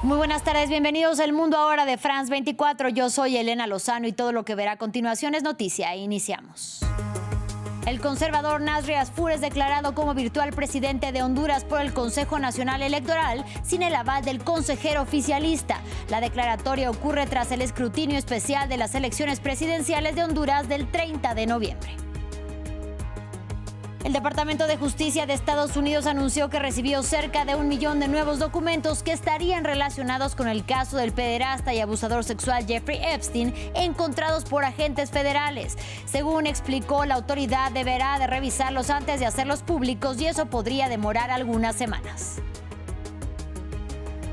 Muy buenas tardes, bienvenidos al Mundo Ahora de France 24. Yo soy Elena Lozano y todo lo que verá a continuación es noticia. Iniciamos. El conservador Nasri Asfour es declarado como virtual presidente de Honduras por el Consejo Nacional Electoral sin el aval del consejero oficialista. La declaratoria ocurre tras el escrutinio especial de las elecciones presidenciales de Honduras del 30 de noviembre. El Departamento de Justicia de Estados Unidos anunció que recibió cerca de 1 millón de nuevos documentos que estarían relacionados con el caso del pederasta y abusador sexual Jeffrey Epstein, encontrados por agentes federales. Según explicó, la autoridad deberá de revisarlos antes de hacerlos públicos y eso podría demorar algunas semanas.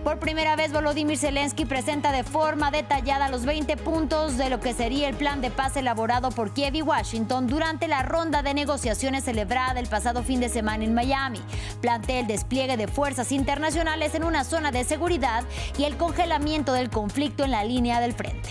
Por primera vez, Volodymyr Zelensky presenta de forma detallada los 20 puntos de lo que sería el plan de paz elaborado por Kiev y Washington durante la ronda de negociaciones celebrada el pasado fin de semana en Miami. Plantea el despliegue de fuerzas internacionales en una zona de seguridad y el congelamiento del conflicto en la línea del frente.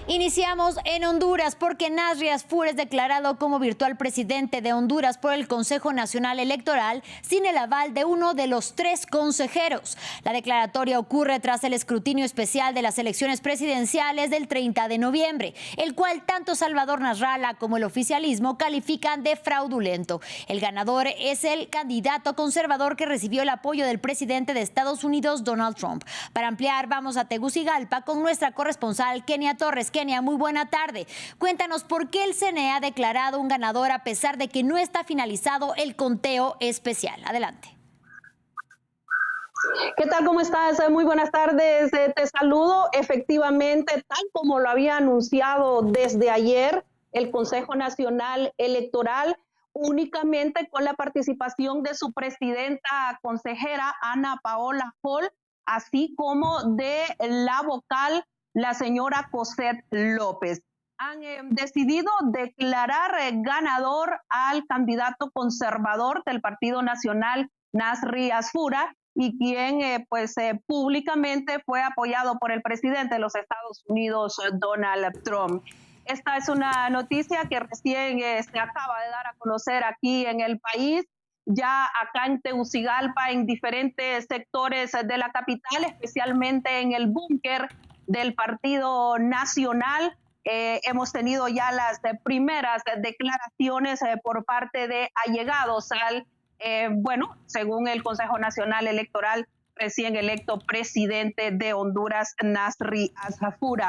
Iniciamos en Honduras porque Nasri Asfour es declarado como virtual presidente de Honduras por el Consejo Nacional Electoral sin el aval de uno de los 3 consejeros. La declaratoria ocurre tras el escrutinio especial de las elecciones presidenciales del 30 de noviembre, el cual tanto Salvador Nasralla como el oficialismo califican de fraudulento. El ganador es el candidato conservador que recibió el apoyo del presidente de Estados Unidos, Donald Trump. Para ampliar, vamos a Tegucigalpa con nuestra corresponsal Kenia Torres. Kenia, muy buena tarde. Cuéntanos por qué el CNE ha declarado un ganador a pesar de que no está finalizado el conteo especial. Adelante. ¿Qué tal? ¿Cómo estás? Muy buenas tardes. Te saludo. Efectivamente, tal como lo había anunciado desde ayer el Consejo Nacional Electoral, únicamente con la participación de su presidenta consejera Ana Paola Hall, así como de la vocal, la señora Cosette López. Han decidido declarar ganador al candidato conservador del Partido Nacional, Nasri Asfour, y quien públicamente fue apoyado por el presidente de los Estados Unidos, Donald Trump. Esta es una noticia que recién se acaba de dar a conocer aquí en el país, ya acá en Tegucigalpa, en diferentes sectores de la capital, especialmente en el búnker del Partido Nacional. Hemos tenido ya las primeras declaraciones por parte de allegados al, según el Consejo Nacional Electoral, recién electo presidente de Honduras, Nasri Asfour.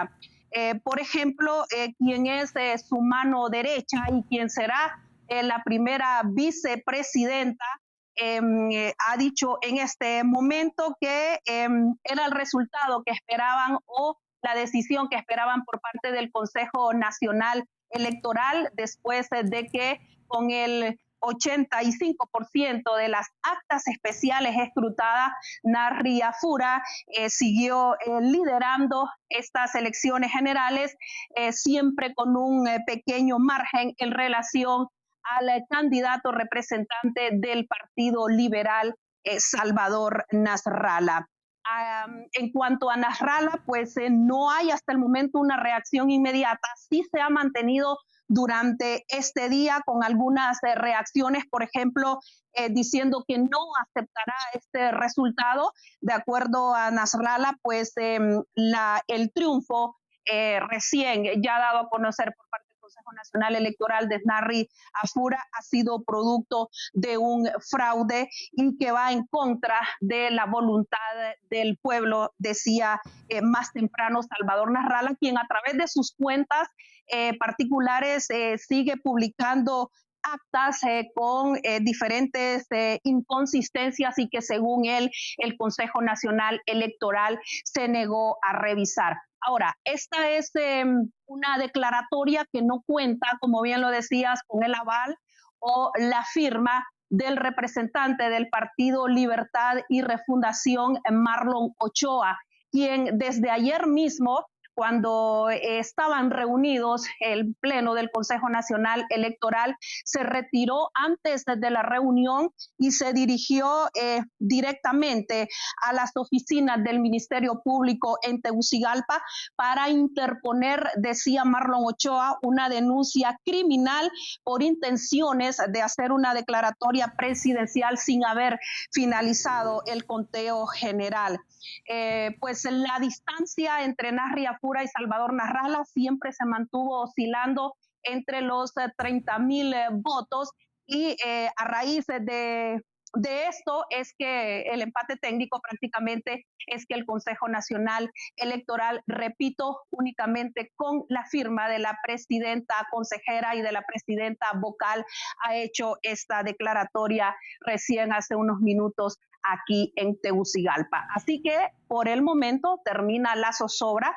Por ejemplo, quien es su mano derecha y quien será la primera vicepresidenta, ha dicho en este momento que era el resultado que esperaban o la decisión que esperaban por parte del Consejo Nacional Electoral después de que con el 85% de las actas especiales escrutadas, Nasri Asfour siguió liderando estas elecciones generales, siempre con un pequeño margen en relación al candidato representante del Partido Liberal, Salvador Nasralla. En cuanto a Nasralla, no hay hasta el momento una reacción inmediata. Sí se ha mantenido durante este día con algunas reacciones, por ejemplo, diciendo que no aceptará este resultado. De acuerdo a Nasralla, el triunfo recién ya dado a conocer por parte del Consejo Nacional Electoral de Nasri Asfour ha sido producto de un fraude y que va en contra de la voluntad del pueblo, decía más temprano Salvador Nasralla, quien a través de sus cuentas particulares sigue publicando actas con diferentes inconsistencias y que según él el Consejo Nacional Electoral se negó a revisar. Ahora, esta es una declaratoria que no cuenta, como bien lo decías, con el aval o la firma del representante del Partido Libertad y Refundación, Marlon Ochoa, quien desde ayer mismo cuando estaban reunidos el Pleno del Consejo Nacional Electoral, se retiró antes de la reunión y se dirigió directamente a las oficinas del Ministerio Público en Tegucigalpa para interponer, decía Marlon Ochoa, una denuncia criminal por intenciones de hacer una declaratoria presidencial sin haber finalizado el conteo general. Pues la distancia entre Nasri Afura y Salvador Narrala siempre se mantuvo oscilando entre los 30,000 votos y a raíz de esto es que el empate técnico prácticamente es que el Consejo Nacional Electoral, repito, únicamente con la firma de la presidenta consejera y de la presidenta vocal, ha hecho esta declaratoria recién hace unos minutos aquí en Tegucigalpa. Así que por el momento termina la zozobra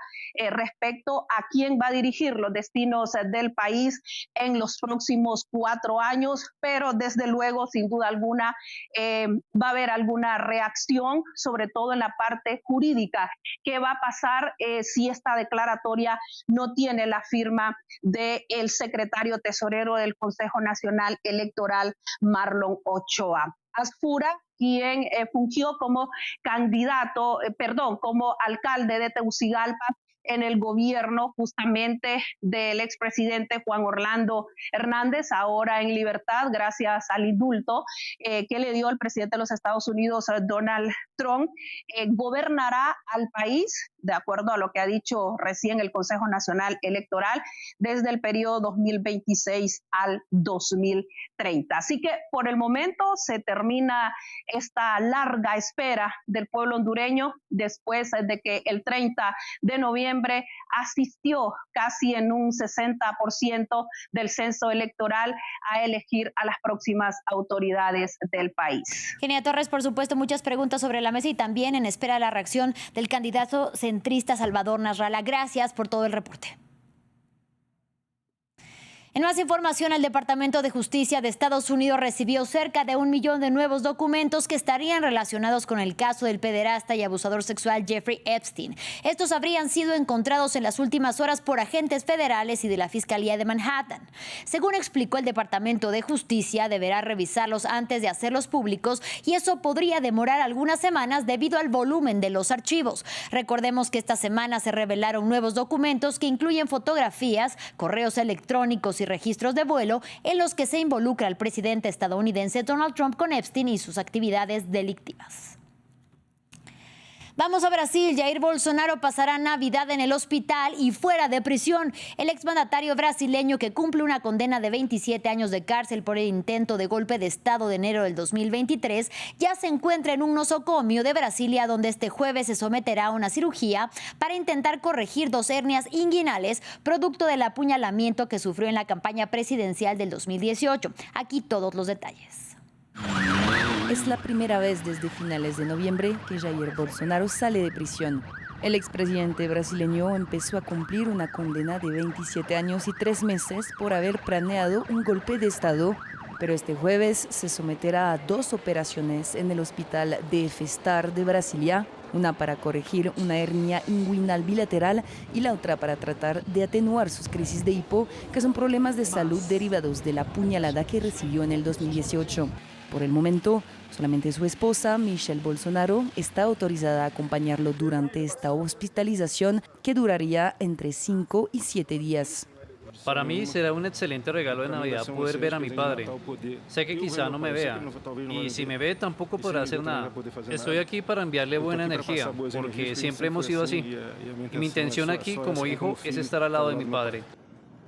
respecto a quién va a dirigir los destinos del país en los próximos 4 años, pero desde luego, sin duda alguna, va a haber alguna reacción, sobre todo en la parte jurídica. ¿Qué va a pasar si esta declaratoria no tiene la firma del secretario tesorero del Consejo Nacional Electoral, Marlon Ochoa? Afura, quien fungió como como alcalde de Tegucigalpa en el gobierno justamente del expresidente Juan Orlando Hernández, ahora en libertad gracias al indulto que le dio el presidente de los Estados Unidos, Donald Trump, gobernará al país, de acuerdo a lo que ha dicho recién el Consejo Nacional Electoral, desde el periodo 2026 al 2030. Así que por el momento se termina esta larga espera del pueblo hondureño después de que el 30 de noviembre asistió casi en un 60% del censo electoral a elegir a las próximas autoridades del país. Kenia Torres, por supuesto, muchas preguntas sobre la mesa y también en espera de la reacción del candidato centrista Salvador Nasralla. Gracias por todo el reporte. En más información, el Departamento de Justicia de Estados Unidos recibió cerca de 1 millón de nuevos documentos que estarían relacionados con el caso del pederasta y abusador sexual Jeffrey Epstein. Estos habrían sido encontrados en las últimas horas por agentes federales y de la Fiscalía de Manhattan. Según explicó el Departamento de Justicia, deberá revisarlos antes de hacerlos públicos y eso podría demorar algunas semanas debido al volumen de los archivos. Recordemos que esta semana se revelaron nuevos documentos que incluyen fotografías, correos electrónicos y registros de vuelo en los que se involucra al presidente estadounidense Donald Trump con Epstein y sus actividades delictivas. Vamos a Brasil. Jair Bolsonaro pasará Navidad en el hospital y fuera de prisión. El exmandatario brasileño, que cumple una condena de 27 años de cárcel por el intento de golpe de Estado de enero del 2023, ya se encuentra en un nosocomio de Brasilia, donde este jueves se someterá a una cirugía para intentar corregir 2 hernias inguinales, producto del apuñalamiento que sufrió en la campaña presidencial del 2018. Aquí todos los detalles. Es la primera vez desde finales de noviembre que Jair Bolsonaro sale de prisión. El expresidente brasileño empezó a cumplir una condena de 27 años y 3 meses por haber planeado un golpe de Estado, pero este jueves se someterá a 2 operaciones en el hospital DF Star de Brasilia, una para corregir una hernia inguinal bilateral y la otra para tratar de atenuar sus crisis de hipo, que son problemas de salud derivados de la puñalada que recibió en el 2018. Por el momento, solamente su esposa, Michelle Bolsonaro, está autorizada a acompañarlo durante esta hospitalización que duraría entre 5 y 7 días. Para mí será un excelente regalo de Navidad poder ver a mi padre. Sé que quizá no me vea, y si me ve tampoco podrá hacer nada. Estoy aquí para enviarle buena energía, porque siempre hemos sido así. Y mi intención aquí como hijo es estar al lado de mi padre.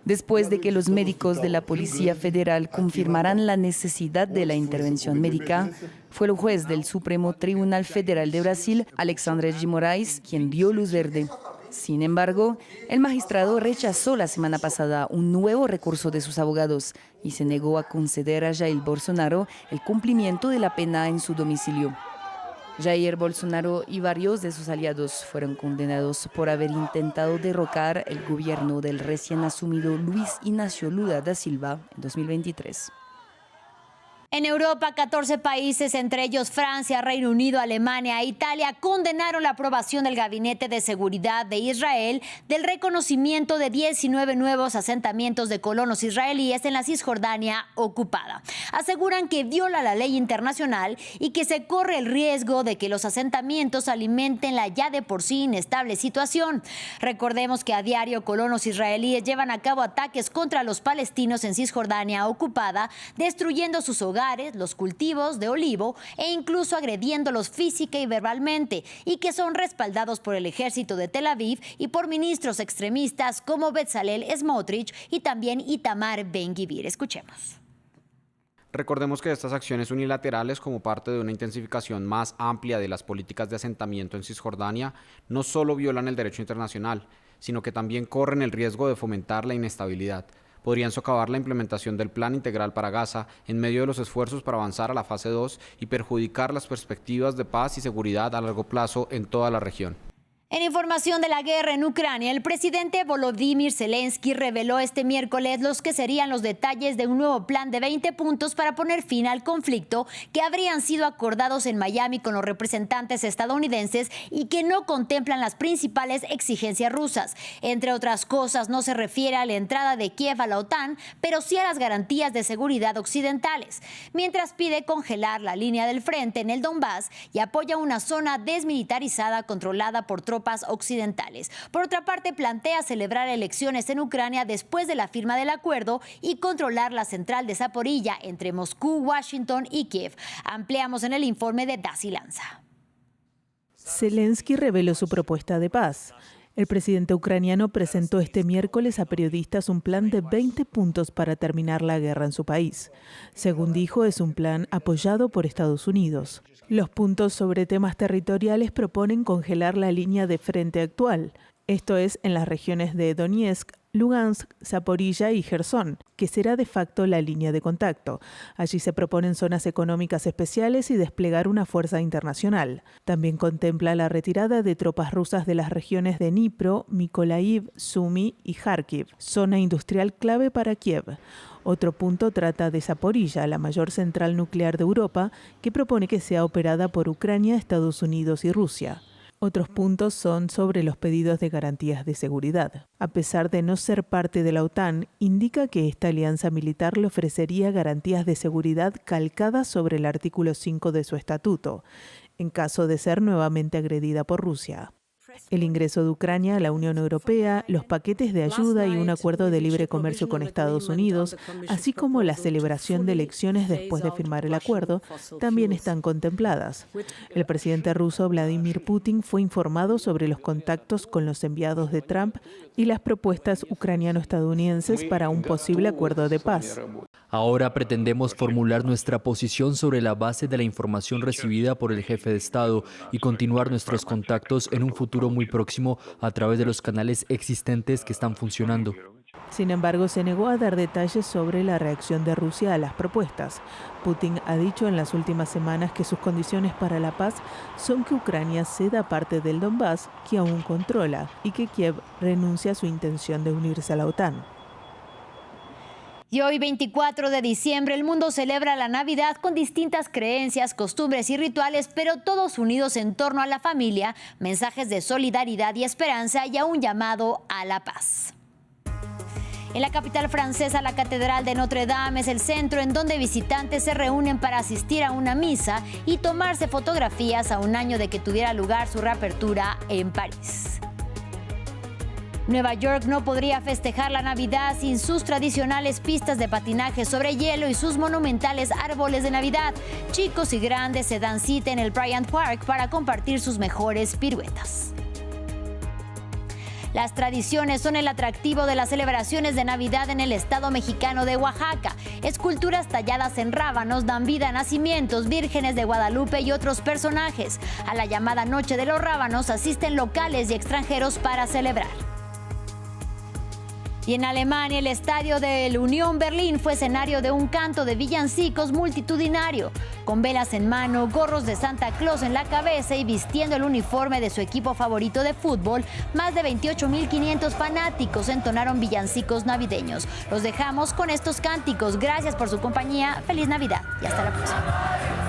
Después de que los médicos de la Policía Federal confirmaran la necesidad de la intervención médica, fue el juez del Supremo Tribunal Federal de Brasil, Alexandre de Moraes, quien dio luz verde. Sin embargo, el magistrado rechazó la semana pasada un nuevo recurso de sus abogados y se negó a conceder a Jair Bolsonaro el cumplimiento de la pena en su domicilio. Jair Bolsonaro y varios de sus aliados fueron condenados por haber intentado derrocar el gobierno del recién asumido Luiz Inácio Lula da Silva en 2023. En Europa, 14 países, entre ellos Francia, Reino Unido, Alemania e Italia, condenaron la aprobación del Gabinete de Seguridad de Israel del reconocimiento de 19 nuevos asentamientos de colonos israelíes en la Cisjordania ocupada. Aseguran que viola la ley internacional y que se corre el riesgo de que los asentamientos alimenten la ya de por sí inestable situación. Recordemos que a diario colonos israelíes llevan a cabo ataques contra los palestinos en Cisjordania ocupada, destruyendo sus hogares, los cultivos de olivo e incluso agrediéndolos física y verbalmente, y que son respaldados por el ejército de Tel Aviv y por ministros extremistas como Bezalel Smotrich y también Itamar Ben-Gvir. Escuchemos. Recordemos que estas acciones unilaterales, como parte de una intensificación más amplia de las políticas de asentamiento en Cisjordania, no solo violan el derecho internacional, sino que también corren el riesgo de fomentar la inestabilidad. Podrían socavar la implementación del Plan Integral para Gaza en medio de los esfuerzos para avanzar a la fase 2 y perjudicar las perspectivas de paz y seguridad a largo plazo en toda la región. En información de la guerra en Ucrania, el presidente Volodymyr Zelensky reveló este miércoles los que serían los detalles de un nuevo plan de 20 puntos para poner fin al conflicto que habrían sido acordados en Miami con los representantes estadounidenses y que no contemplan las principales exigencias rusas. Entre otras cosas, no se refiere a la entrada de Kiev a la OTAN, pero sí a las garantías de seguridad occidentales, mientras pide congelar la línea del frente en el Donbass y apoya una zona desmilitarizada controlada por tropas occidentales. Por otra parte, plantea celebrar elecciones en Ucrania después de la firma del acuerdo y controlar la central de Zaporilla entre Moscú, Washington y Kiev. Ampliamos en el informe de Daci Lanza. Zelensky reveló su propuesta de paz. El presidente ucraniano presentó este miércoles a periodistas un plan de 20 puntos para terminar la guerra en su país. Según dijo, es un plan apoyado por Estados Unidos. Los puntos sobre temas territoriales proponen congelar la línea de frente actual, esto es en las regiones de Donetsk, Lugansk, Zaporilla y Jersón, que será de facto la línea de contacto. Allí se proponen zonas económicas especiales y desplegar una fuerza internacional. También contempla la retirada de tropas rusas de las regiones de Dnipro, Mykolaiv, Sumy y Kharkiv, zona industrial clave para Kiev. Otro punto trata de Zaporilla, la mayor central nuclear de Europa, que propone que sea operada por Ucrania, Estados Unidos y Rusia. Otros puntos son sobre los pedidos de garantías de seguridad. A pesar de no ser parte de la OTAN, indica que esta alianza militar le ofrecería garantías de seguridad calcadas sobre el artículo 5 de su estatuto, en caso de ser nuevamente agredida por Rusia. El ingreso de Ucrania a la Unión Europea, los paquetes de ayuda y un acuerdo de libre comercio con Estados Unidos, así como la celebración de elecciones después de firmar el acuerdo, también están contempladas. El presidente ruso Vladimir Putin fue informado sobre los contactos con los enviados de Trump y las propuestas ucraniano-estadounidenses para un posible acuerdo de paz. Ahora pretendemos formular nuestra posición sobre la base de la información recibida por el jefe de Estado y continuar nuestros contactos en un futuro muy próximo a través de los canales existentes que están funcionando. Sin embargo, se negó a dar detalles sobre la reacción de Rusia a las propuestas. Putin ha dicho en las últimas semanas que sus condiciones para la paz son que Ucrania ceda parte del Donbass que aún controla y que Kiev renuncie a su intención de unirse a la OTAN. Y hoy, 24 de diciembre, el mundo celebra la Navidad con distintas creencias, costumbres y rituales, pero todos unidos en torno a la familia, mensajes de solidaridad y esperanza y a un llamado a la paz. En la capital francesa, la Catedral de Notre Dame es el centro en donde visitantes se reúnen para asistir a una misa y tomarse fotografías a un año de que tuviera lugar su reapertura en París. Nueva York no podría festejar la Navidad sin sus tradicionales pistas de patinaje sobre hielo y sus monumentales árboles de Navidad. Chicos y grandes se dan cita en el Bryant Park para compartir sus mejores piruetas. Las tradiciones son el atractivo de las celebraciones de Navidad en el estado mexicano de Oaxaca. Esculturas talladas en rábanos dan vida a nacimientos, vírgenes de Guadalupe y otros personajes. A la llamada Noche de los Rábanos asisten locales y extranjeros para celebrar. Y en Alemania, el estadio del Unión Berlín fue escenario de un canto de villancicos multitudinario. Con velas en mano, gorros de Santa Claus en la cabeza y vistiendo el uniforme de su equipo favorito de fútbol, más de 28.500 fanáticos entonaron villancicos navideños. Los dejamos con estos cánticos. Gracias por su compañía. Feliz Navidad y hasta la próxima.